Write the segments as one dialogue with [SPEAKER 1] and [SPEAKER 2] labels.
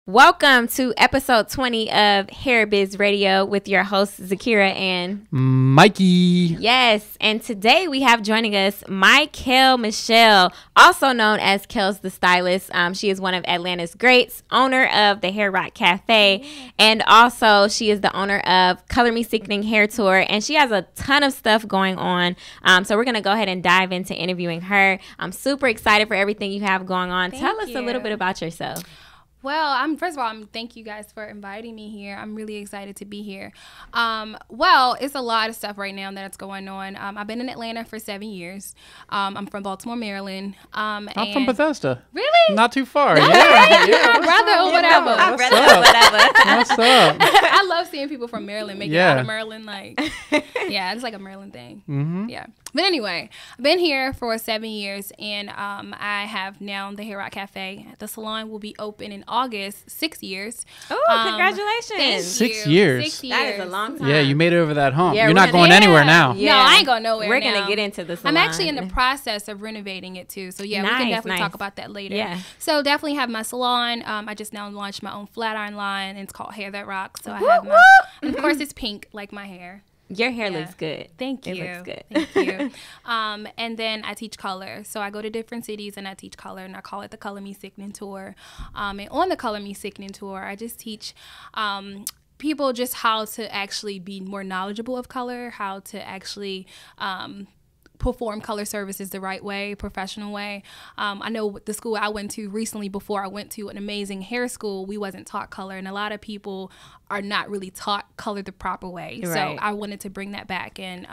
[SPEAKER 1] Welcome to episode 20 of Hair Biz Radio with your hosts, Zakiyrah and
[SPEAKER 2] Mikey.
[SPEAKER 1] Yes, and today we have joining us Mychael Michelle, also known as Kellz the Stylist. She is one of Atlanta's greats, owner of the Hair Rock Café, and also she is the owner of Color Me Sickening Hair Tour, and she has a ton of stuff going on. So we're going to go ahead and dive into interviewing her. I'm super excited for everything you have going on. Tell us a little bit about yourself.
[SPEAKER 3] Well, first of all, thank you guys for inviting me here. I'm really excited to be here. Well, it's a lot of stuff right now that's going on. I've been in Atlanta for 7 years. I'm from Baltimore, Maryland.
[SPEAKER 2] I'm from Bethesda.
[SPEAKER 3] Really?
[SPEAKER 2] Not too far.
[SPEAKER 3] Yeah. My brother or whatever.
[SPEAKER 2] What's up?
[SPEAKER 3] I love seeing people from Maryland make it out of Maryland. Yeah, it's like a Maryland thing. Mm-hmm. Yeah. But anyway, I've been here for 7 years, and I have now the Hair Rock Cafe. The salon will be open in August, 6 years.
[SPEAKER 1] Oh, congratulations.
[SPEAKER 2] 6 years.
[SPEAKER 3] 6 years.
[SPEAKER 1] That is a long time.
[SPEAKER 2] Yeah, you made it over that hump.
[SPEAKER 1] Yeah,
[SPEAKER 2] You're not going anywhere now.
[SPEAKER 1] Yeah.
[SPEAKER 3] No, I ain't going nowhere.
[SPEAKER 1] We're going to get into the salon.
[SPEAKER 3] I'm actually in the process of renovating it too. So yeah, we can definitely talk about that later.
[SPEAKER 1] Yeah.
[SPEAKER 3] So definitely have my salon. I just now launched my own flat iron line, and it's called Hair That Rocks. So I have my, and of course it's pink like my hair.
[SPEAKER 1] Your hair looks good.
[SPEAKER 3] Thank you.
[SPEAKER 1] It looks good.
[SPEAKER 3] Thank you. And then I teach color. So I go to different cities and I teach color, and I call it the Color Me Sickening Tour. And on the Color Me Sickening Tour, I just teach people just how to actually be more knowledgeable of color, how to actually perform color services the right way, professional way. I know the school I went to recently, before I went to an amazing hair school, we wasn't taught color, and a lot of people are not really taught color the proper way. Right. So I wanted to bring that back, and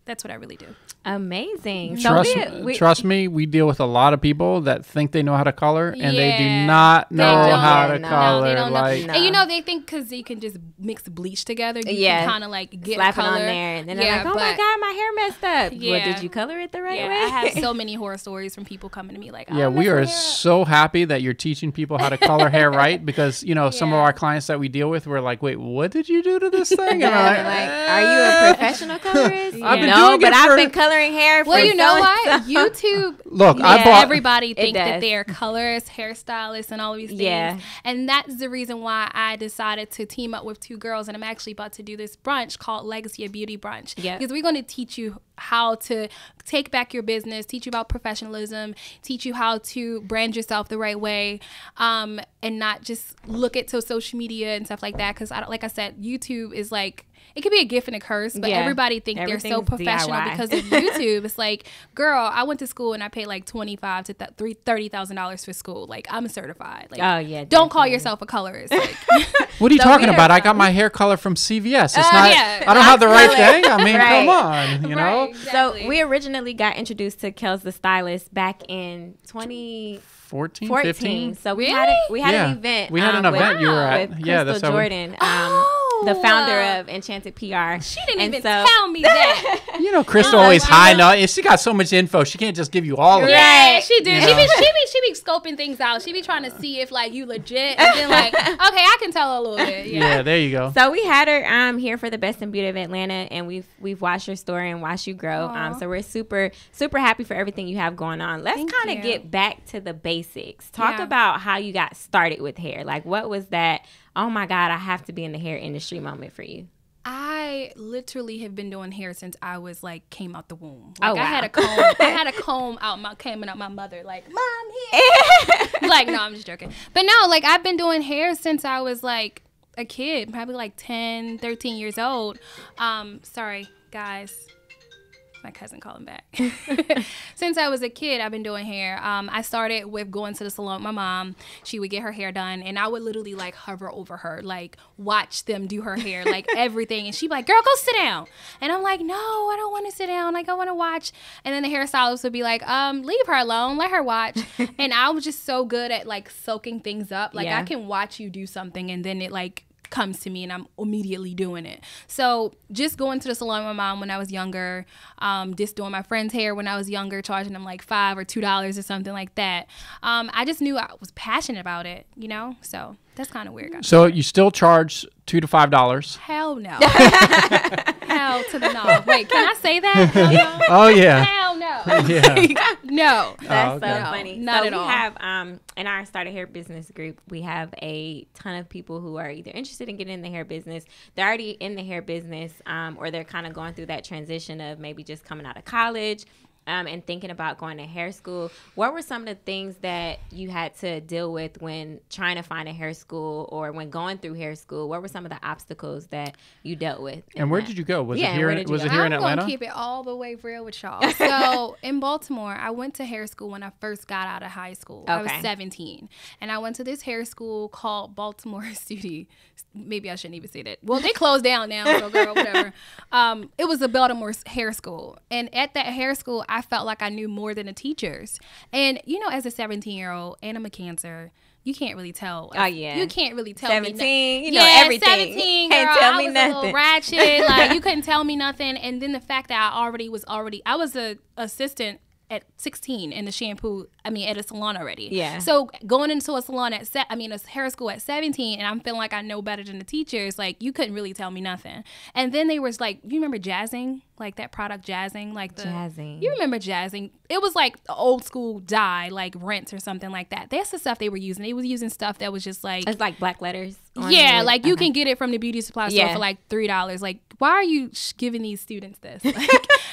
[SPEAKER 3] that's what I really do.
[SPEAKER 1] Amazing.
[SPEAKER 2] Trust me, we deal with a lot of people that think they know how to color, and they do not know how to color.
[SPEAKER 3] No, they don't know. And you know, they think because you can just mix bleach together, you can kind of like get
[SPEAKER 1] slap
[SPEAKER 3] color
[SPEAKER 1] it on there, and then they're like, oh my God, my hair messed up. Yeah. Well, did you color it the right way?
[SPEAKER 3] I have so many horror stories from people coming to me like,
[SPEAKER 2] we are so happy that you're teaching people how to color hair right, because, you know, some of our clients that we deal with, we're like, wait, what did you do to this thing? And
[SPEAKER 1] are you a professional colorist?
[SPEAKER 2] I've
[SPEAKER 1] been coloring hair for
[SPEAKER 3] well, you know what? YouTube,
[SPEAKER 2] look,
[SPEAKER 3] everybody think that they're colorists, hairstylists, and all of these things. Yeah. And that's the reason why I decided to team up with two girls, and I'm actually about to do this brunch called Legacy of Beauty Brunch. Yeah. Because we're going to teach you how to take back your business, teach you about professionalism, teach you how to brand yourself the right way, and not just look at social media and stuff like that. Because like I said, YouTube is like, it could be a gift and a curse, but everybody think they're so professional DIY. Because of YouTube. It's like, girl, I went to school and I paid like $25,000 to $30,000 for school. Like, I'm certified. Like, don't call yourself a colorist. Like,
[SPEAKER 2] what are you talking about? I got my hair color from CVS. It's not. I don't have the right thing. I mean, come on, you know.
[SPEAKER 3] Exactly.
[SPEAKER 1] So we originally got introduced to Kellz the Stylist back in 2014, 15. So we had an event.
[SPEAKER 2] We had an event you were at.
[SPEAKER 1] With Crystal Jordan. The founder of Enchanted PR.
[SPEAKER 3] She didn't even tell me that.
[SPEAKER 2] You know, Crystal always high note, and she got so much info. She can't just give you all of it.
[SPEAKER 3] Yeah, she do. She be scoping things out. She be trying to see if like you legit, and then like, okay, I can tell a little bit.
[SPEAKER 2] Yeah, there you go.
[SPEAKER 1] So we had her here for the Best in Beauty of Atlanta, and we've watched her story and watched you grow. So we're super happy for everything you have going on. Let's kind of get back to the basics. Talk about how you got started with hair. Like, what was that? Oh my God, I have to be in the hair industry moment for you?
[SPEAKER 3] I literally have been doing hair since I was like came out the womb. Like, I had a comb coming out my mother like, Mom, here. Like, no, I'm just joking. But no, like I've been doing hair since I was like a kid, probably like 10, 13 years old. Sorry, guys. My cousin calling back. Since I was a kid, I've been doing hair. I started with going to the salon with my mom. She would get her hair done, and I would literally like hover over her, like watch them do her hair, like everything. And she'd be like, girl, go sit down. And I'm like, no, I don't want to sit down. Like, I want to watch. And then the hairstylist would be like, leave her alone. Let her watch. And I was just so good at like soaking things up. Like, I can watch you do something, and then it like comes to me and I'm immediately doing it. So just going to the salon with my mom when I was younger, just doing my friend's hair when I was younger, charging them like $5 or $2 or something like that. I just knew I was passionate about it, you know? So that's kind of weird.
[SPEAKER 2] So you still charge $2 to $5?
[SPEAKER 3] Hell no. Hell to the no. Wait, can I say that?
[SPEAKER 2] Oh yeah.
[SPEAKER 3] Hell no. No.
[SPEAKER 1] That's so funny.
[SPEAKER 3] Not at all.
[SPEAKER 1] We have in our Start a Hair Business group, we have a ton of people who are either interested in getting in the hair business, they're already in the hair business, or they're kind of going through that transition of maybe just coming out of college. And thinking about going to hair school. What were some of the things that you had to deal with when trying to find a hair school or when going through hair school? What were some of the obstacles that you dealt with?
[SPEAKER 2] And where did you go? Was it here in Atlanta?
[SPEAKER 3] I'm going to keep it all the way real with y'all. So in Baltimore, I went to hair school when I first got out of high school. Okay. I was 17. And I went to this hair school called Baltimore Institute. Maybe I shouldn't even say that. Well, they closed down now, so girl, whatever. It was a Baltimore hair school. And at that hair school, I felt like I knew more than the teachers. And, you know, as a 17-year-old, and I'm a Cancer, you can't really tell.
[SPEAKER 1] Oh, yeah.
[SPEAKER 3] You can't really tell
[SPEAKER 1] 17, you know everything.
[SPEAKER 3] 17, girl,
[SPEAKER 1] can't tell me
[SPEAKER 3] I was
[SPEAKER 1] nothing.
[SPEAKER 3] a little ratchet. Like, you couldn't tell me nothing. And then the fact that I was an assistant at 16 in the at a salon already.
[SPEAKER 1] Yeah.
[SPEAKER 3] So going into a salon a hair school at 17, and I'm feeling like I know better than the teachers, like, you couldn't really tell me nothing. And then they was like, you remember Jazzing? Like that product Jazzing?
[SPEAKER 1] Jazzing.
[SPEAKER 3] You remember Jazzing? It was like the old school dye, like Rinse or something like that. That's the stuff they were using. They was using stuff that was just like...
[SPEAKER 1] It's like black letters.
[SPEAKER 3] Yeah, like you can get it from the beauty supply store for like $3. Like, why are you giving these students this?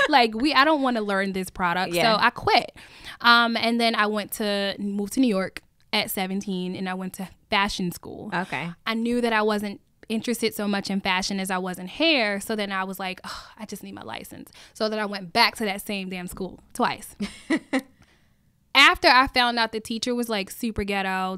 [SPEAKER 3] Like I don't want to learn this product. Yeah. So I quit. And then I moved to New York at 17, and I went to fashion school.
[SPEAKER 1] Okay.
[SPEAKER 3] I knew that I wasn't interested so much in fashion as I was in hair. So then I was like, oh, I just need my license. So then I went back to that same damn school twice. After I found out the teacher was like super ghetto,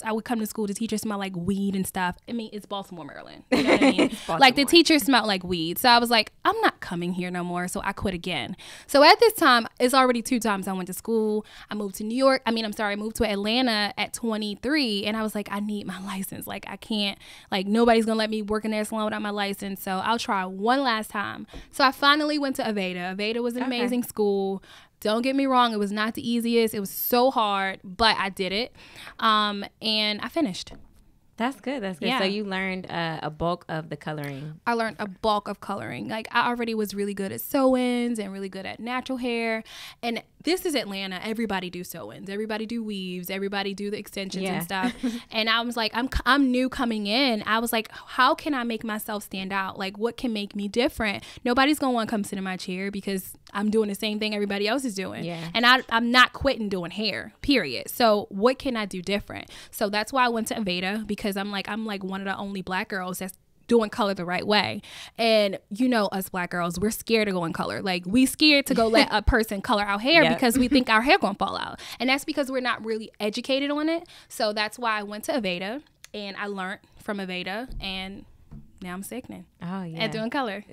[SPEAKER 3] I would come to school, the teacher smelled like weed and stuff. I mean, it's Baltimore, Maryland. You know what I mean? Like the teacher smelled like weed. So I was like, I'm not coming here no more. So I quit again. So at this time, it's already 2 times I went to school. I moved to I moved to Atlanta at 23. And I was like, I need my license. Like, I can't, like, nobody's going to let me work in their salon without my license. So I'll try one last time. So I finally went to Aveda. Aveda was an amazing school. Don't get me wrong, it was not the easiest. It was so hard, but I did it. And I finished.
[SPEAKER 1] That's good. That's good. Yeah. So you learned a bulk of the coloring.
[SPEAKER 3] I learned a bulk of coloring. Like, I already was really good at sew-ins and really good at natural hair. And this is Atlanta. Everybody do sew-ins. Everybody do weaves. Everybody do the extensions and stuff. And I was like, I'm new coming in. I was like, how can I make myself stand out? Like, what can make me different? Nobody's going to want to come sit in my chair because I'm doing the same thing everybody else is doing. Yeah. And I'm not quitting doing hair, period. So what can I do different? So that's why I went to Aveda, because I'm like one of the only Black girls that's doing color the right way. And you know, us Black girls, we're scared to go in color. Like, we scared to go let a person color our hair because we think our hair gonna fall out. And that's because we're not really educated on it. So that's why I went to Aveda, and I learned from Aveda, and now I'm sickening.
[SPEAKER 1] Oh yeah.
[SPEAKER 3] And doing color.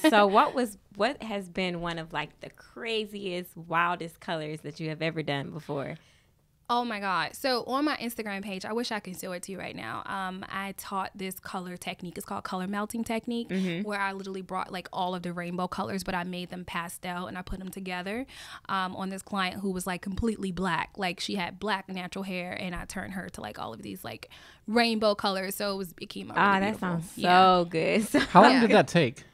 [SPEAKER 1] So what has been one of like the craziest, wildest colors that you have ever done before?
[SPEAKER 3] Oh my God. So on my Instagram page, I wish I could show it to you right now. I taught this color technique. It's called color melting technique, where I literally brought like all of the rainbow colors, but I made them pastel and I put them together on this client who was like completely Black. Like, she had Black natural hair, and I turned her to like all of these like rainbow colors. So it came out really beautiful.
[SPEAKER 1] That sounds so good.
[SPEAKER 2] How long did that take?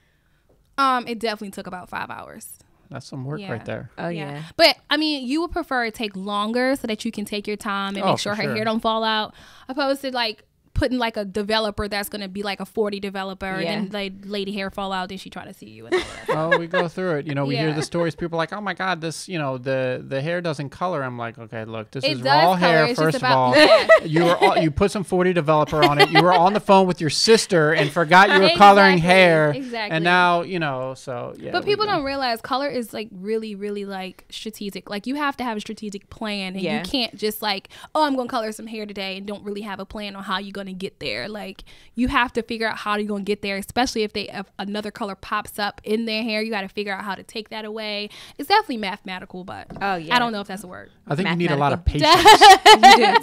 [SPEAKER 3] It definitely took about 5 hours.
[SPEAKER 2] That's some work right there.
[SPEAKER 1] Oh, yeah.
[SPEAKER 3] But, I mean, you would prefer it take longer so that you can take your time and make sure her hair don't fall out, opposed to, like, putting, like, a developer that's going to be, like, a 40 developer, and then, like, lady hair fall out, then she try to see you. And all that.
[SPEAKER 2] Oh, we go through it. You know, we hear the stories. People are like, oh, my God, this, you know, the hair doesn't color. I'm like, okay, look, this is raw hair, first of all. You put some 40 developer on it. You were on the phone with your sister and forgot you were coloring hair. Exactly. And now, you know, so, yeah.
[SPEAKER 3] But people don't realize color is, like, really, really, like, strategic. Like, you have to have a strategic plan. And you can't just, like, oh, I'm going to color some hair today, and don't really have a plan on how you're going to get there. Like, you have to figure out how you're going to get there, especially if another color pops up in their hair. You got to figure out how to take that away. It's definitely mathematical, but I don't know if that's a word.
[SPEAKER 2] I think you need a lot of patience.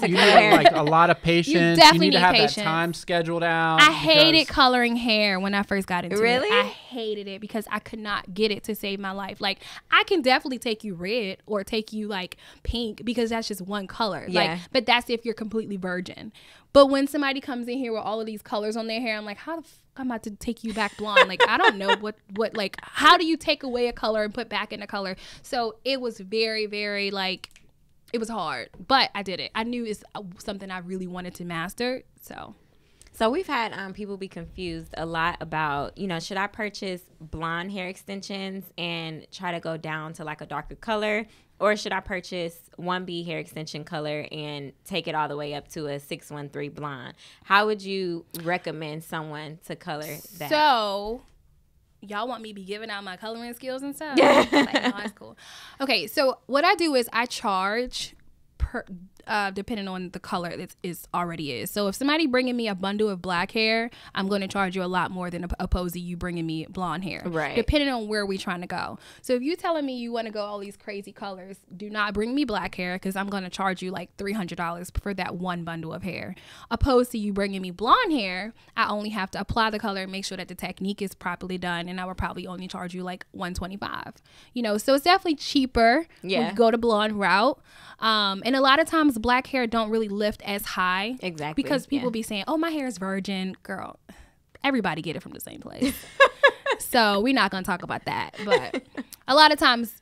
[SPEAKER 2] You need like a lot of patience. You need to have that time scheduled out.
[SPEAKER 3] I hated coloring hair when I first got into it. I hated it because I could not get it to save my life. Like, I can definitely take you red or take you like pink because that's just one color. Like, but that's if you're completely virgin. But when somebody comes in here with all of these colors on their hair, I'm like, how the I'm about to take you back blonde. Like, I don't know what like, how do you take away a color and put back in a color? So it was very, very like, it was hard, but I did it. I knew it's something I really wanted to master.
[SPEAKER 1] So we've had people be confused a lot about, you know, should I purchase blonde hair extensions and try to go down to like a darker color, or should I purchase 1B hair extension color and take it all the way up to a 613 blonde? How would you recommend someone to color that?
[SPEAKER 3] So y'all want me to be giving out my coloring skills and stuff? Like, no, that's cool. Okay, so what I do is I charge per depending on the color it already is. So if somebody bringing me a bundle of black hair, I'm going to charge you a lot more than opposed to you bringing me blonde hair.
[SPEAKER 1] Right.
[SPEAKER 3] Depending on where we trying to go. So if you telling me you want to go all these crazy colors, do not bring me black hair because I'm going to charge you like $300 for that one bundle of hair. Opposed to you bringing me blonde hair, I only have to apply the color and make sure that the technique is properly done, and I would probably only charge you like $125. You know, so it's definitely cheaper when you go the blonde route. And a lot of times black hair don't really lift as high.
[SPEAKER 1] Exactly.
[SPEAKER 3] Because people be saying, oh, my hair is virgin. Girl, everybody get it from the same place. So we're not going to talk about that. But a lot of times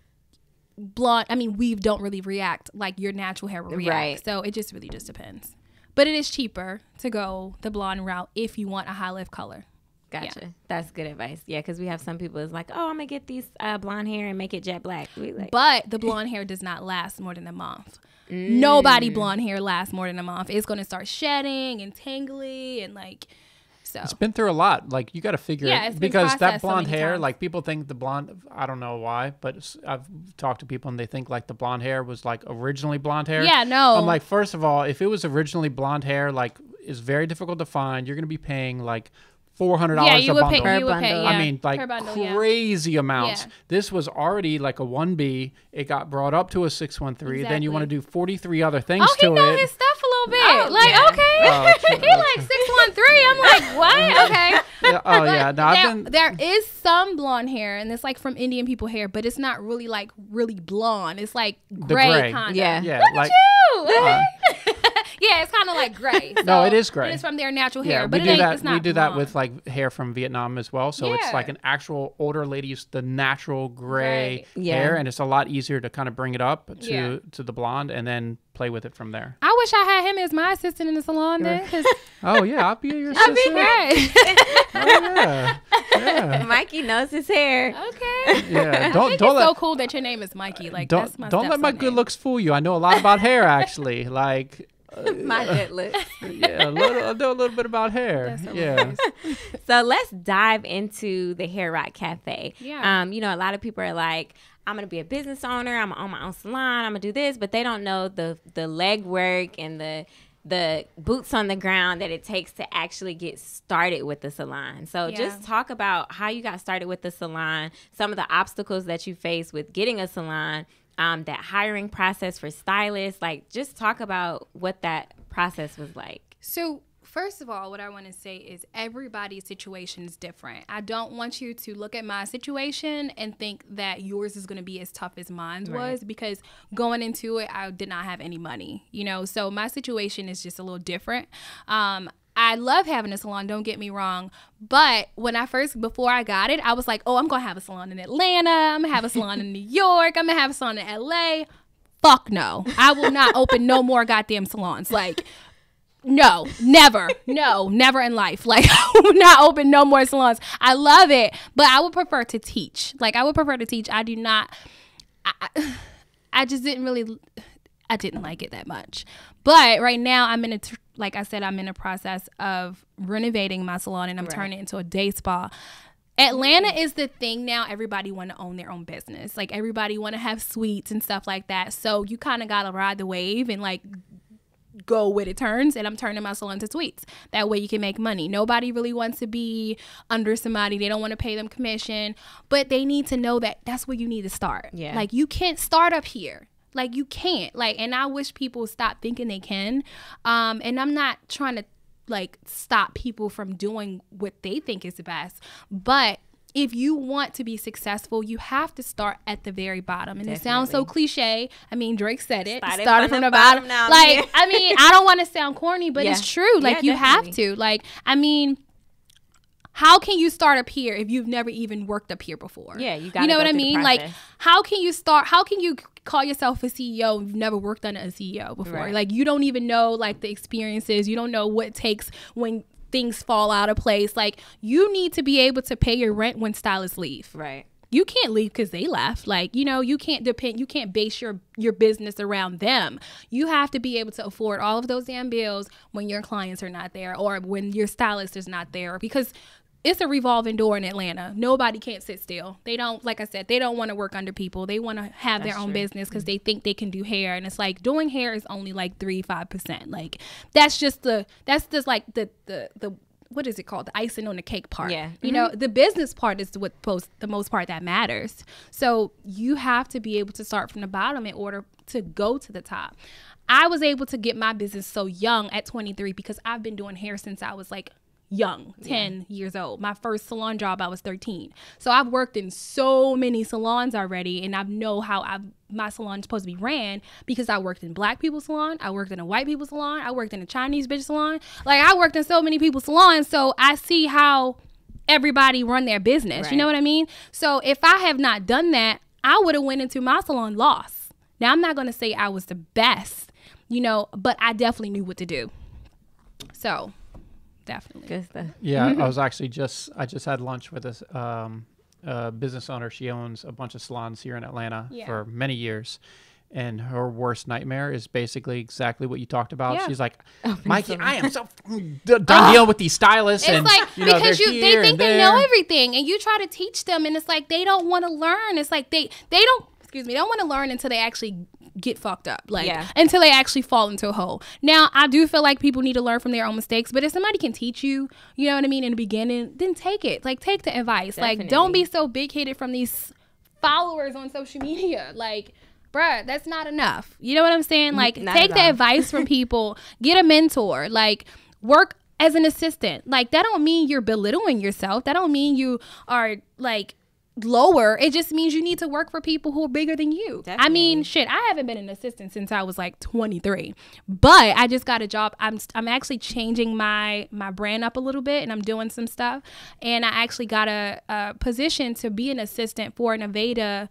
[SPEAKER 3] weave don't really react like your natural hair will react. Right. So it just really just depends. But it is cheaper to go the blonde route if you want a high lift color.
[SPEAKER 1] Gotcha. Yeah. That's good advice. Yeah, because we have some people is like, oh, I'm going to get these blonde hair and make it jet black.
[SPEAKER 3] But the blonde hair does not last more than a month. Nobody blonde hair lasts more than a month. It's going to start shedding and tangly and like, so.
[SPEAKER 2] It's been through a lot. Like, you got to figure it. Because that blonde hair, like, people think the blonde, I don't know why, but I've talked to people and they think like the blonde hair was like originally blonde hair.
[SPEAKER 3] Yeah, no.
[SPEAKER 2] I'm like, first of all, if it was originally blonde hair, like, it's very difficult to find. You're going to be paying like $400 a bundle. I mean, like bundle, crazy amounts. Yeah. This was already like a 1B. It got brought up to a 613. Exactly. Then you want to do 43 other things to it.
[SPEAKER 3] Oh, he knows his stuff a little bit. Okay. He like 613. I'm like, what? Okay.
[SPEAKER 2] Oh, yeah. No,
[SPEAKER 3] there is some blonde hair, and it's like from Indian people hair, but it's not really like really blonde. It's like gray kind of.
[SPEAKER 1] Yeah.
[SPEAKER 3] Look at you. Yeah, it's kind of like gray. So
[SPEAKER 2] no, it is gray.
[SPEAKER 3] It's from their natural hair,
[SPEAKER 2] but
[SPEAKER 3] it's not
[SPEAKER 2] we do
[SPEAKER 3] blonde.
[SPEAKER 2] That with like hair from Vietnam as well. So it's like an actual older lady's the natural gray hair, and it's a lot easier to kind of bring it up to the blonde and then play with it from there.
[SPEAKER 3] I wish I had him as my assistant in the salon then.
[SPEAKER 2] Oh yeah, I'll be your assistant.
[SPEAKER 3] I'll be great.
[SPEAKER 2] Oh yeah.
[SPEAKER 1] Mikey knows his hair.
[SPEAKER 3] Okay.
[SPEAKER 2] Yeah.
[SPEAKER 3] Don't it's so cool that your name is Mikey. Like
[SPEAKER 2] don't let my good looks fool you. I know a lot about hair actually. Like.
[SPEAKER 1] My good looks.
[SPEAKER 2] Yeah, I know a little bit about hair. Yeah.
[SPEAKER 1] So let's dive into the Hair Rock Cafe.
[SPEAKER 3] Yeah.
[SPEAKER 1] You know, a lot of people are like, I'm going to be a business owner. I'm going to own my own salon. I'm going to do this. But they don't know the legwork and the boots on the ground that it takes to actually get started with the salon. So just talk about how you got started with the salon, some of the obstacles that you face with getting a salon, that hiring process for stylists. Like, just talk about what that process was like.
[SPEAKER 3] So first of all, what I want to say is everybody's situation is different. I don't want you to look at my situation and think that yours is going to be as tough as mine was, because going into it, I did not have any money, you know, so my situation is just a little different. I love having a salon, don't get me wrong, but before I got it, I was like, oh, I'm going to have a salon in Atlanta, I'm going to have a salon in New York, I'm going to have a salon in LA. Fuck no. I will not open no more goddamn salons. Like, no, never. No, never in life. Like, I will not open no more salons. I love it, but I would prefer to teach. Like, I would prefer to teach. I do not, I just didn't really, I didn't like it that much. But right now I'm like I said, I'm in a process of renovating my salon, and I'm turning it into a day spa. Atlanta is the thing now. Everybody want to own their own business. Like, everybody want to have suites and stuff like that. So you kind of got to ride the wave and like go with it turns, and I'm turning my salon to suites. That way you can make money. Nobody really wants to be under somebody. They don't want to pay them commission, but they need to know that that's where you need to start. Yeah. Like, you can't start up here. Like, you can't. Like, and I wish people stop thinking they can. And I'm not trying to like stop people from doing what they think is the best, but if you want to be successful, you have to start at the very bottom. And it sounds so cliche. I mean, Drake said it. Started from the bottom. Now, like, I mean, I don't want to sound corny, but it's true. Like, you have to. Like, I mean, how can you start up here if you've never even worked up here before? Yeah, you got to. You know what I mean? Like, how can you start? How can you call yourself a CEO if you've never worked under a CEO before? Right. Like, you don't even know, like, the experiences. You don't know what it takes when things fall out of place. Like, you need to be able to pay your rent when stylists leave. Right. You can't leave because they left. Like, you know, you can't base your business around them. You have to be able to afford all of those damn bills when your clients are not there, or when your stylist is not there, because it's a revolving door in Atlanta. Nobody can't sit still. They don't, like I said, they don't want to work under people. They want to have their own business because they think they can do hair. And it's like, doing hair is only like 3-5%. Like, that's just the what is it called? The icing on the cake part. Yeah. You know, the business part is the most part that matters. So you have to be able to start from the bottom in order to go to the top. I was able to get my business so young at 23 because I've been doing hair since I was like young, 10 years old. My first salon job, I was 13. So I've worked in so many salons already, and I know how my salon is supposed to be ran because I worked in black people's salon, I worked in a white people's salon, I worked in a Chinese bitch salon. Like, I worked in so many people's salons, so I see how everybody run their business. Right. You know what I mean? So if I have not done that, I would have went into my salon lost. Now, I'm not going to say I was the best, you know, but I definitely knew what to do. So definitely. Good stuff.
[SPEAKER 2] Yeah, I was actually I just had lunch with this business owner. She owns a bunch of salons here in Atlanta for many years. And her worst nightmare is basically exactly what you talked about. Yeah. She's like, Mikey, I am so done dealing with these stylists.
[SPEAKER 3] It's like, because they think they know everything, and you try to teach them, and it's like they don't want to learn. It's like they don't want to learn until they actually get fucked up, like until they actually fall into a hole. Now, I do feel like people need to learn from their own mistakes, but if somebody can teach you, you know what I mean, in the beginning, then take it. Like, take the advice. Definitely. Like, don't be so big-headed from these followers on social media. Like, bruh, that's not enough. You know what I'm saying? Like, take the advice from people. Get a mentor. Like, work as an assistant. Like, that don't mean you're belittling yourself. That don't mean you are, like, lower. It just means you need to work for people who are bigger than you. Definitely. I mean, shit, I haven't been an assistant since I was like 23, but I just got a job. I'm actually changing my brand up a little bit, and I'm doing some stuff, and I actually got a position to be an assistant for an Aveda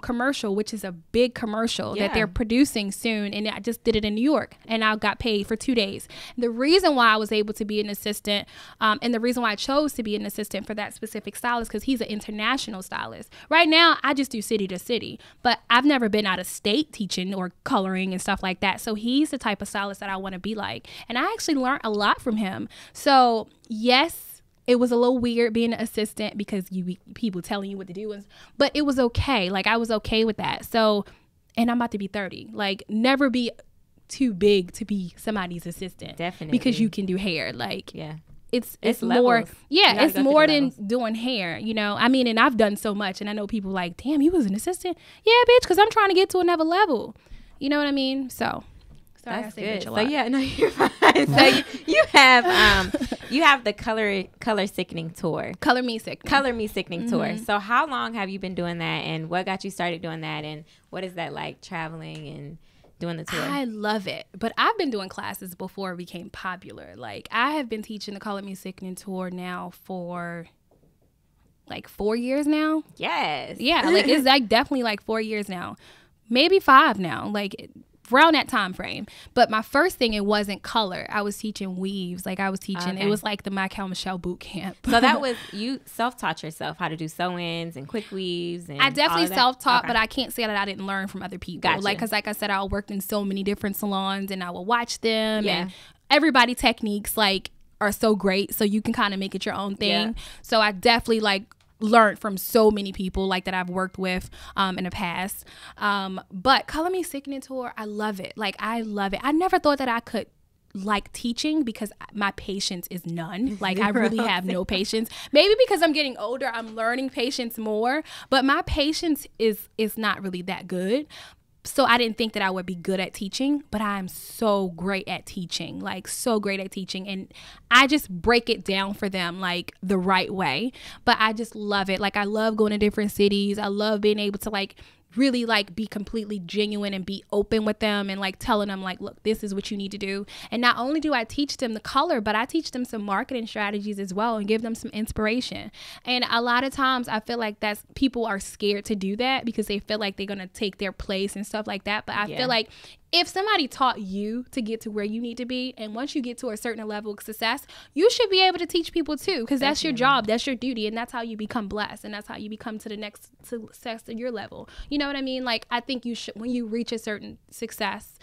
[SPEAKER 3] commercial, which is a big commercial that they're producing soon, and I just did it in New York, and I got paid for 2 days. The reason why I was able to be an assistant, and the reason why I chose to be an assistant for that specific stylist, because he's an international stylist. Right now, I just do city to city, but I've never been out of state teaching or coloring and stuff like that. So he's the type of stylist that I want to be like. And I actually learned a lot from him. So yes, it was a little weird being an assistant because people telling you what to do, but it was okay. Like, I was okay with that. So, and I'm about to be 30. Like, never be too big to be somebody's assistant. Definitely. Because you can do hair. Like, it's more, it's more than doing hair, you know. I mean, and I've done so much, and I know people like, damn, you was an assistant? Yeah, bitch, because I'm trying to get to another level. You know what I mean? So, sorry,
[SPEAKER 1] that's good. So yeah, no, you're fine. So you have the Color Sickening tour.
[SPEAKER 3] Color Me Sickening.
[SPEAKER 1] Color Me Sickening tour. So how long have you been doing that, and what got you started doing that, and what is that like, traveling and doing the tour?
[SPEAKER 3] I love it, but I've been doing classes before it became popular. Like, I have been teaching the Color Me Sickening tour now for like 4 years now.
[SPEAKER 1] Yes.
[SPEAKER 3] Yeah, like, it's like definitely like 4 years now, maybe 5 now, like around that time frame. But my first thing, it wasn't color. I was teaching weaves. Like, I was teaching, it was like the Mychael Michelle boot camp.
[SPEAKER 1] So that was, you self-taught yourself how to do sew-ins and quick weaves? And
[SPEAKER 3] I definitely self-taught, but I can't say that I didn't learn from other people. Gotcha. Like, because like I said, I worked in so many different salons, and I would watch them, and everybody techniques like are so great, so you can kind of make it your own thing. So I definitely like learned from so many people like that I've worked with in the past. But Color Me Sickening tour, I love it. Like, I love it. I never thought that I could like teaching because my patience is none. Like, I really have no patience. Maybe because I'm getting older, I'm learning patience more, but my patience is not really that good. So I didn't think that I would be good at teaching, but I'm so great at teaching, like so great at teaching. And I just break it down for them like the right way. But I just love it. Like I love going to different cities. I love being able to like really like be completely genuine and be open with them and like telling them like, look, this is what you need to do. And not only do I teach them the color, but I teach them some marketing strategies as well and give them some inspiration. And a lot of times I feel like people are scared to do that because they feel like they're going to take their place and stuff like that. But I feel like if somebody taught you to get to where you need to be, and once you get to a certain level of success, you should be able to teach people too, because that's your job, that's your duty, and that's how you become blessed, and that's how you become to the next success of your level. You know what I mean? Like, I think you should, when you reach a certain success,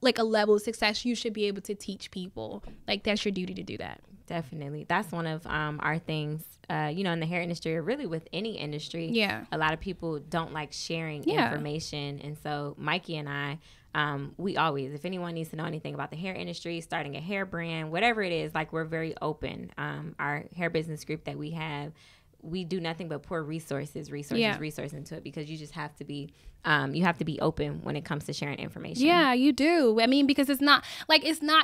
[SPEAKER 3] like a level of success, you should be able to teach people. Like, that's your duty to do that.
[SPEAKER 1] Definitely. That's one of our things, you know, in the hair industry, or really with any industry.
[SPEAKER 3] Yeah.
[SPEAKER 1] A lot of people don't like sharing information. And so Mikey and I, we always, if anyone needs to know anything about the hair industry, starting a hair brand, whatever it is, like, we're very open. Our hair business group that we have, we do nothing but pour resources into it, because you just have to be you have to be open when it comes to sharing information.
[SPEAKER 3] Yeah, you do. I mean, because it's not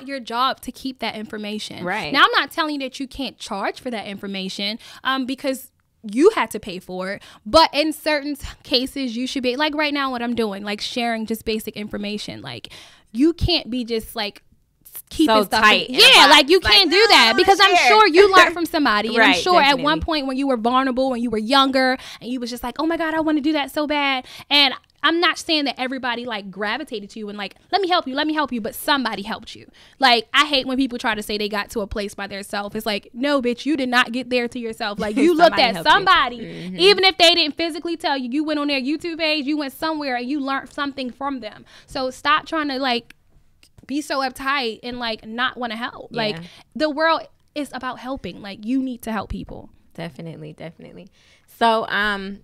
[SPEAKER 3] your job to keep that information.
[SPEAKER 1] Right.
[SPEAKER 3] Now, I'm not telling you that you can't charge for that information, because you had to pay for it. But in certain cases, you should be, like right now what I'm doing, like sharing just basic information. Like, you can't be just like keeping stuff
[SPEAKER 1] tight.
[SPEAKER 3] Like, you can't do that, because I'm sure you learned from somebody. And
[SPEAKER 1] Right,
[SPEAKER 3] I'm sure
[SPEAKER 1] definitely.
[SPEAKER 3] at one point when you were vulnerable, when you were younger, and you was just like, oh my God, I want to do that so bad. And I'm not saying that everybody like gravitated to you and like, let me help you, but somebody helped you. Like, I hate when people try to say they got to a place by themselves. It's like, no, bitch, you did not get there to yourself. Like, you looked at somebody, even if they didn't physically tell you. You went on their YouTube page, you went somewhere, and you learned something from them. So stop trying to like be so uptight and like not want to help.
[SPEAKER 1] Yeah.
[SPEAKER 3] Like, the world is about helping. Like, you need to help people.
[SPEAKER 1] Definitely. So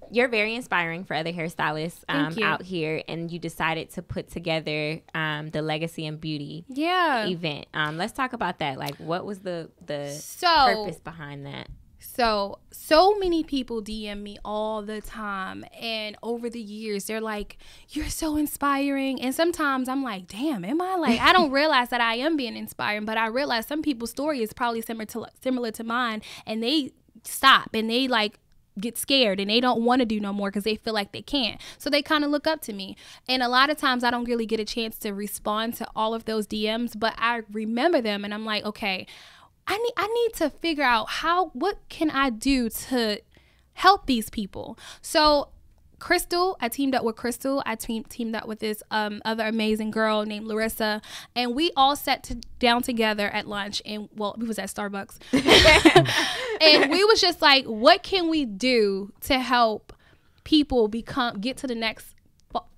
[SPEAKER 1] you're very inspiring for other hairstylists out here, and you decided to put together the Legacy and Beauty event. Let's talk about that. Like, what was the purpose behind that?
[SPEAKER 3] So many people DM me all the time, and over the years they're like, you're so inspiring. And sometimes I'm like, damn, am I? Like, I don't realize that I am being inspiring, but I realize some people's story is probably similar to mine, and they stop and they like get scared and they don't want to do no more because they feel like they can't. So they kind of look up to me. And a lot of times I don't really get a chance to respond to all of those DMs, but I remember them, and I'm like, okay, I need to figure out what can I do to help these people. So Crystal, I teamed up with Crystal. I teamed up with this other amazing girl named Larissa, and we all sat down together at lunch, and we was at Starbucks. And we was just like, what can we do to help people get to the next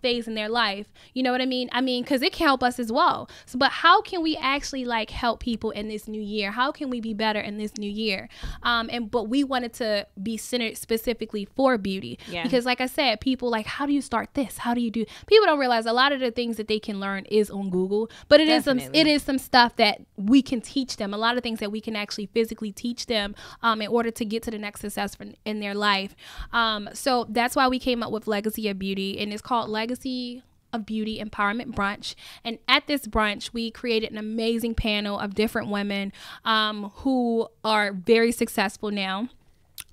[SPEAKER 3] phase in their life? You know what I mean? Because it can help us as well. So, but how can we actually like help people in this new year? How can we be better in this new year? But we wanted to be centered specifically for beauty, because like I said, people like, how do you start this? How do you do? People don't realize a lot of the things that they can learn is on Google, but it is some stuff that we can teach them. A lot of things that we can actually physically teach them in order to get to the next success in their life. So that's why we came up with Legacy of Beauty, and it's called Legacy of Beauty Empowerment Brunch. And at this brunch, we created an amazing panel of different women who are very successful now,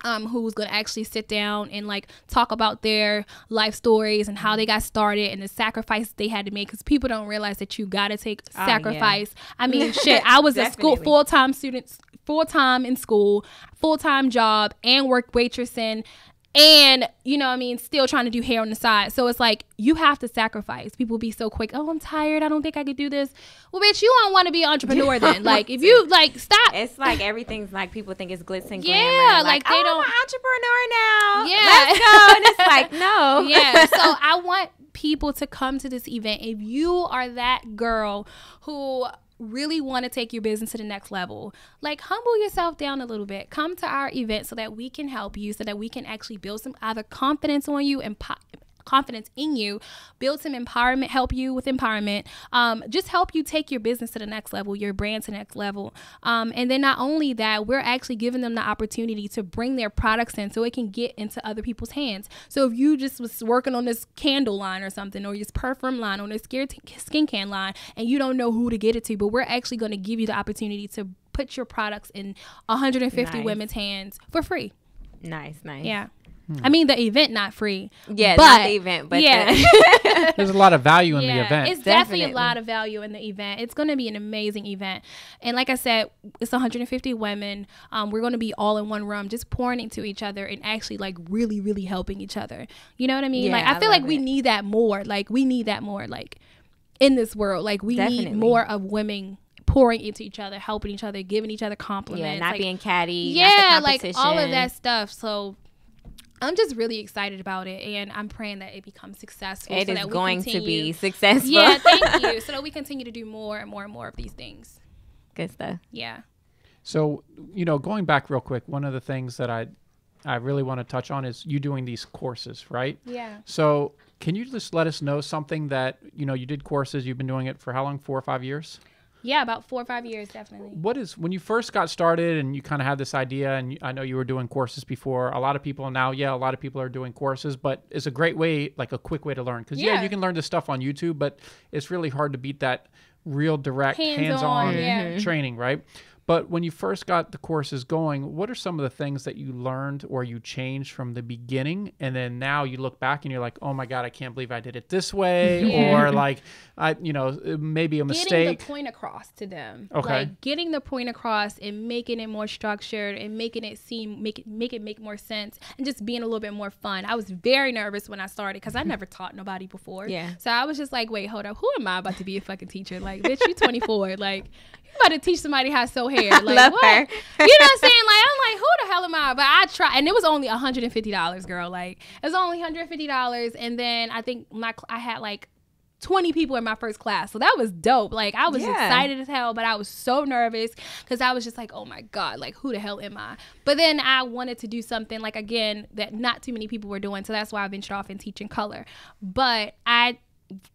[SPEAKER 3] who's going to actually sit down and like talk about their life stories and how they got started and the sacrifices they had to make, because people don't realize that you got to take sacrifice. I mean, shit, I was a school full-time student, full-time in school, full-time job, and work waitressing. And, you know what I mean, still trying to do hair on the side. So it's like, you have to sacrifice. People be so quick, oh, I'm tired, I don't think I could do this. Well, bitch, you don't want to be an entrepreneur then. Like, if you, like, stop.
[SPEAKER 1] It's like everything's like, people think it's glitz and glamour.
[SPEAKER 3] Yeah, like they don't.
[SPEAKER 1] I'm an entrepreneur now.
[SPEAKER 3] Yeah.
[SPEAKER 1] Let's go. And it's like, no.
[SPEAKER 3] Yeah, so I want people to come to this event. If you are that girl who really want to take your business to the next level, like, humble yourself down a little bit. Come to our event so that we can help you, so that we can actually build some either confidence on you and confidence in you, build some empowerment, help you with empowerment, just help you take your business to the next level, your brand to the next level. And then not only that, we're actually giving them the opportunity to bring their products in so it can get into other people's hands. So if you just was working on this candle line or something, or your perfume line, or this skin can line, and you don't know who to get it to, but we're actually going to give you the opportunity to put your products in 150 women's hands for free.
[SPEAKER 1] Nice.
[SPEAKER 3] Yeah. I mean, the event not free.
[SPEAKER 1] Yeah, not the event, but
[SPEAKER 3] yeah.
[SPEAKER 2] There's a lot of value in the event.
[SPEAKER 3] It's definitely a lot of value in the event. It's going to be an amazing event. And like I said, it's 150 women. We're going to be all in one room, just pouring into each other and actually like really, really helping each other. You know what I mean?
[SPEAKER 1] Yeah,
[SPEAKER 3] like, I feel like we need that more. Like, we need that more, like, in this world. Like, we need more of women pouring into each other, helping each other, giving each other compliments.
[SPEAKER 1] Yeah, not being catty.
[SPEAKER 3] Yeah, like all of that stuff. So I'm just really excited about it, and I'm praying that it becomes successful.
[SPEAKER 1] It is going to be successful.
[SPEAKER 3] Yeah, thank you. So that we continue to do more and more and more of these things.
[SPEAKER 1] Good stuff.
[SPEAKER 3] Yeah.
[SPEAKER 2] So, going back real quick, one of the things that I really want to touch on is you doing these courses, right?
[SPEAKER 3] Yeah.
[SPEAKER 2] So can you just let us know something that, you did courses, you've been doing it for how long, 4 or 5 years?
[SPEAKER 3] Yeah, about 4 or 5 years, definitely.
[SPEAKER 2] When you first got started and you kind of had this idea, and I know you were doing courses before, a lot of people are doing courses, but it's a great way, like a quick way to learn. Because you can learn this stuff on YouTube, but it's really hard to beat that real direct hands-on training, right? But when you first got the courses going, what are some of the things that you learned or you changed from the beginning? And then now you look back and you're like, oh my God, I can't believe I did it this way. Or like, maybe a mistake.
[SPEAKER 3] Getting the point across to them.
[SPEAKER 2] Okay.
[SPEAKER 3] Like getting the point across and making it more structured and making it make more sense and just being a little bit more fun. I was very nervous when I started because I never taught nobody before.
[SPEAKER 1] Yeah.
[SPEAKER 3] So I was just like, wait, hold up. Who am I about to be a fucking teacher? Like, bitch, you 24. Like, you about to teach somebody how to sew hair. Like,
[SPEAKER 1] love
[SPEAKER 3] what?
[SPEAKER 1] her.
[SPEAKER 3] You know what I'm saying? Like, I'm like, who the hell am I? But I tried, and it was only $150, girl. Like, it was only $150, and then I think I had like 20 people in my first class, so that was dope. Like, I was excited as hell, but I was so nervous because I was just like, oh my God, like, who the hell am I? But then I wanted to do something, like, again, that not too many people were doing, so that's why I ventured off in teaching color. But I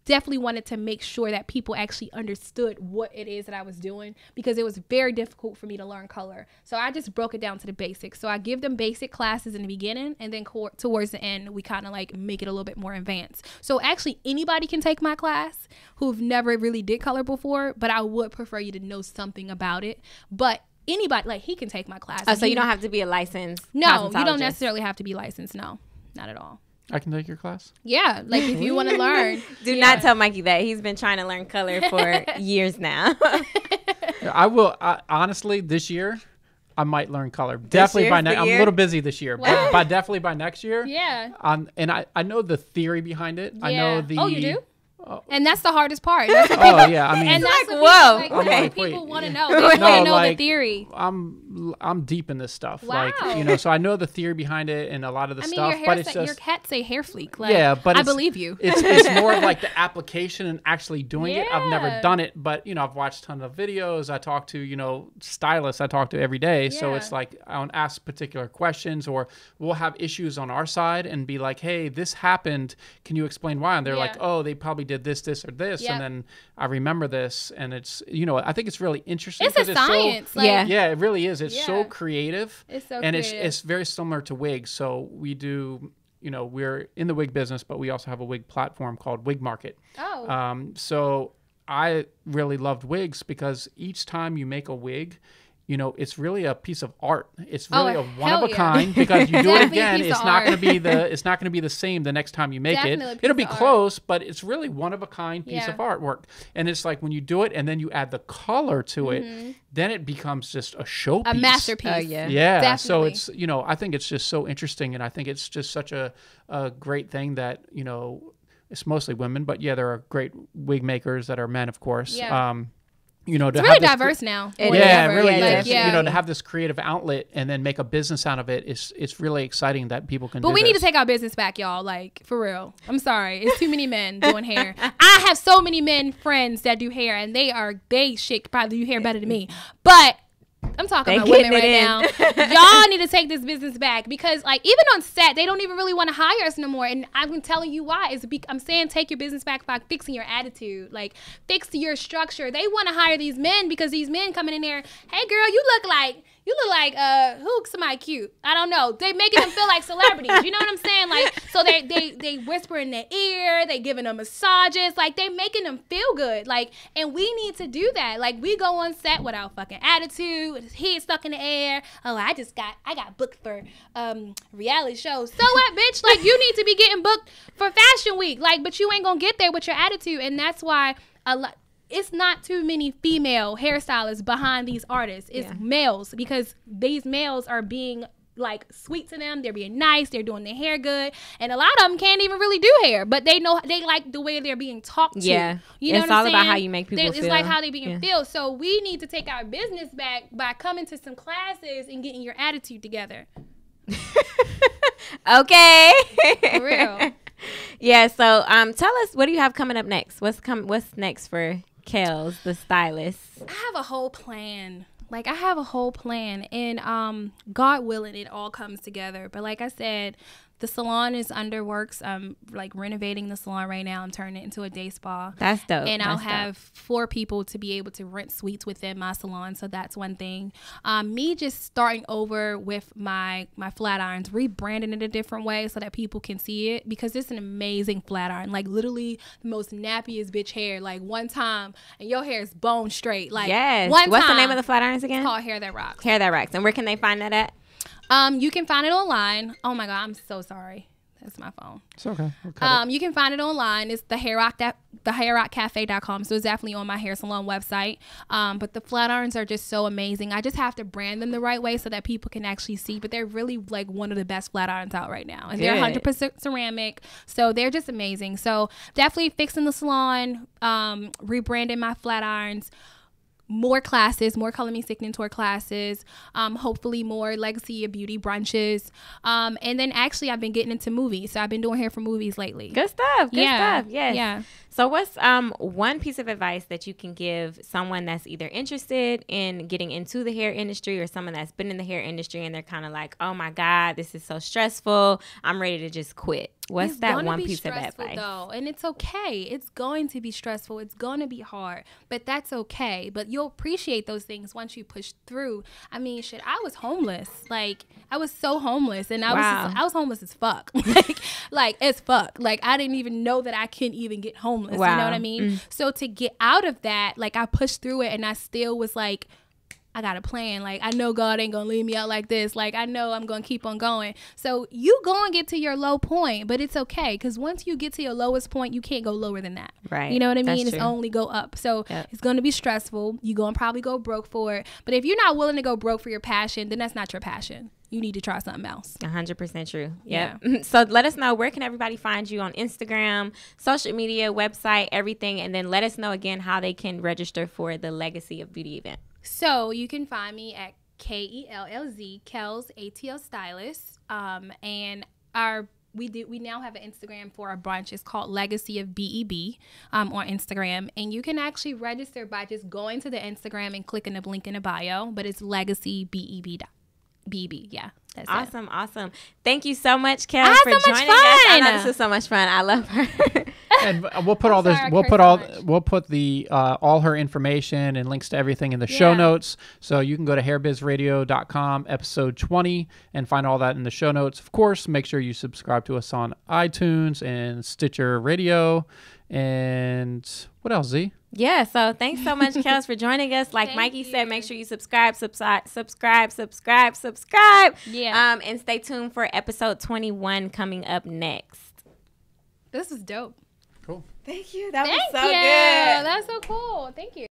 [SPEAKER 3] definitely wanted to make sure that people actually understood what it is that I was doing, because it was very difficult for me to learn color. So I just broke it down to the basics. So I give them basic classes in the beginning, and then towards the end, we kind of like make it a little bit more advanced. So actually anybody can take my class who've never really did color before, but I would prefer you to know something about it. But anybody, like, he can take my class.
[SPEAKER 1] Oh, so you don't have to be a licensed
[SPEAKER 3] No, you don't necessarily have to be licensed. No, not at all.
[SPEAKER 2] I can take your class?
[SPEAKER 3] Yeah, like if you want to learn.
[SPEAKER 1] Do not tell Mikey that. He's been trying to learn color for years now.
[SPEAKER 2] I will. Honestly, this year, I might learn color. Definitely by next. I'm a little busy this year, but definitely by next year.
[SPEAKER 3] Yeah.
[SPEAKER 2] And I know the theory behind it. Yeah. I know the.
[SPEAKER 3] Oh, you do? And that's the hardest part.
[SPEAKER 2] Yeah, I mean,
[SPEAKER 3] and that's
[SPEAKER 1] like, whoa.
[SPEAKER 3] Like, people want to know. They want to know the theory.
[SPEAKER 2] I'm deep in this stuff.
[SPEAKER 3] Wow.
[SPEAKER 2] Like, so I know the theory behind it and a lot of the stuff.
[SPEAKER 3] But it's just your cats say hair fleek. Like,
[SPEAKER 2] yeah, but
[SPEAKER 3] I believe you.
[SPEAKER 2] It's more of like the application and actually doing it. I've never done it, but I've watched a ton of videos. I talk to stylists I talk to every day. So it's like I don't ask particular questions, or we'll have issues on our side and be like, hey, this happened. Can you explain why? And they're like, oh, they probably did this, or this. Yep. And then I remember this, and it's, I think it's really interesting.
[SPEAKER 3] It's a science.
[SPEAKER 2] So, yeah, it really is. It's so creative.
[SPEAKER 3] It's so
[SPEAKER 2] and
[SPEAKER 3] creative.
[SPEAKER 2] It's very similar to wigs. So we do, we're in the wig business, but we also have a wig platform called Wig Market.
[SPEAKER 3] Oh.
[SPEAKER 2] So I really loved wigs because each time you make a wig, it's really a piece of art. It's really a one of a kind, because you do it again, it's not going to be the same the next time you make it. It'll be close, but it's really one of a kind piece of artwork. And it's like when you do it and then you add the color to it, then it becomes just a showpiece.
[SPEAKER 3] A masterpiece. Oh,
[SPEAKER 2] yeah.
[SPEAKER 3] Definitely.
[SPEAKER 2] So it's, I think it's just so interesting, and I think it's just such a great thing that, it's mostly women, but there are great wig makers that are men, of course.
[SPEAKER 3] Yeah.
[SPEAKER 2] It's
[SPEAKER 3] really diverse now.
[SPEAKER 2] It really is. To have this creative outlet and then make a business out of it, it's really exciting that people can do this.
[SPEAKER 3] But we need to take our business back, y'all. Like, for real. I'm sorry. It's too many men doing hair. I have so many men friends that do hair, and they probably do hair better than me. But I'm talking about women right now. Y'all need to take this business back because, like, even on set, they don't even really want to hire us no more. And I'm telling you why. I'm saying take your business back by fixing your attitude. Like, fix your structure. They want to hire these men because these men coming in there, hey, girl, you look like who's somebody cute? I don't know. They making them feel like celebrities. You know what I'm saying? Like, so they whisper in their ear. They giving them massages. Like, they making them feel good. Like, and we need to do that. Like, we go on set with our fucking attitude, his head stuck in the air. Oh, I got booked for reality shows. So what, bitch? Like, you need to be getting booked for Fashion Week. Like, but you ain't gonna get there with your attitude, and that's why it's not too many female hairstylists behind these artists. It's males, because these males are being like sweet to them. They're being nice. They're doing their hair good. And a lot of them can't even really do hair, but they know, they like the way they're being talked to.
[SPEAKER 1] Yeah.
[SPEAKER 3] You know
[SPEAKER 1] it's all about how you make people feel.
[SPEAKER 3] It's like how they being feel. So we need to take our business back by coming to some classes and getting your attitude together.
[SPEAKER 1] Okay.
[SPEAKER 3] For real.
[SPEAKER 1] Yeah, so tell us, what do you have coming up next? What's next for Kellz the Stylist?
[SPEAKER 3] I have a whole plan. And God willing, it all comes together. But like I said, the salon is under works. I'm like renovating the salon right now. I'm turning it into a day spa.
[SPEAKER 1] That's dope.
[SPEAKER 3] And I'll have 4 people to be able to rent suites within my salon. So that's one thing. Me just starting over with my flat irons, rebranding it a different way so that people can see it, because it's an amazing flat iron. Like, literally the most nappiest bitch hair. Like, one time and your hair is bone straight. Like,
[SPEAKER 1] yes.
[SPEAKER 3] What's
[SPEAKER 1] the name of the flat irons again?
[SPEAKER 3] It's called Hair That Rocks.
[SPEAKER 1] Hair That Rocks. And where can they find that at?
[SPEAKER 3] You can find it online. Oh my God, I'm so sorry. That's my phone.
[SPEAKER 2] It's okay.
[SPEAKER 3] You can find it online. It's the Hair Rock Cafe.com. So it's definitely on my hair salon website. But the flat irons are just so amazing. I just have to brand them the right way so that people can actually see. But they're really like one of the best flat irons out right now. And they're 100% ceramic. So they're just amazing. So definitely fixing the salon, rebranding my flat irons. More classes, more Color Me Sickening tour classes, hopefully more Legacy of Beauty brunches. And then actually I've been getting into movies. So I've been doing hair for movies lately.
[SPEAKER 1] Good stuff. Good stuff. Yes.
[SPEAKER 3] Yeah.
[SPEAKER 1] So what's one piece of advice that you can give someone that's either interested in getting into the hair industry or someone that's been in the hair industry and they're kind of like, oh my God, this is so stressful, I'm ready to just quit? What's that one piece of advice?
[SPEAKER 3] Though, and it's okay. It's going to be stressful. It's going to be hard, but that's okay. But you'll appreciate those things once you push through. I mean, shit, I was homeless. Like, I was so homeless, and I was homeless as fuck. like as fuck. Like, I didn't even know that I couldn't even get homeless. Wow. You know what I mean? So to get out of that, like, I pushed through it, and I still was like, I got a plan. Like, I know God ain't gonna leave me out like this. Like, I know I'm gonna keep on going. So you gonna get to your low point, but it's okay, because once you get to your lowest point, you can't go lower than that.
[SPEAKER 1] Right.
[SPEAKER 3] You know what I mean? It's only go up. So it's gonna be stressful. You're gonna probably go broke for it. But if you're not willing to go broke for your passion, then that's not your passion. You need to try something else.
[SPEAKER 1] 100% true. Yep. Yeah. So let us know, where can everybody find you on Instagram, social media, website, everything, and then let us know again how they can register for the Legacy of Beauty event.
[SPEAKER 3] So you can find me at Kellz ATL Stylist, and we now have an Instagram for our brunch. It's called Legacy of BEB on Instagram, and you can actually register by just going to the Instagram and clicking the link in the bio. But it's Legacy BEB. Yeah. That's
[SPEAKER 1] awesome. Awesome. Thank you so much, Kellz, for joining us. I know this was so much fun. I love her.
[SPEAKER 2] And we'll put we'll put the all her information and links to everything in the show notes. So you can go to hairbizradio.com, episode 20, and find all that in the show notes. Of course, make sure you subscribe to us on iTunes and Stitcher Radio. And what else, Z?
[SPEAKER 1] Yeah, so thanks so much, Kellz, for joining us. Like Mikey said, make sure you subscribe. Yeah. And stay tuned for episode 21 coming up next.
[SPEAKER 3] This is dope.
[SPEAKER 2] Cool.
[SPEAKER 1] Thank you. That was so good.
[SPEAKER 3] That's so cool. Thank you.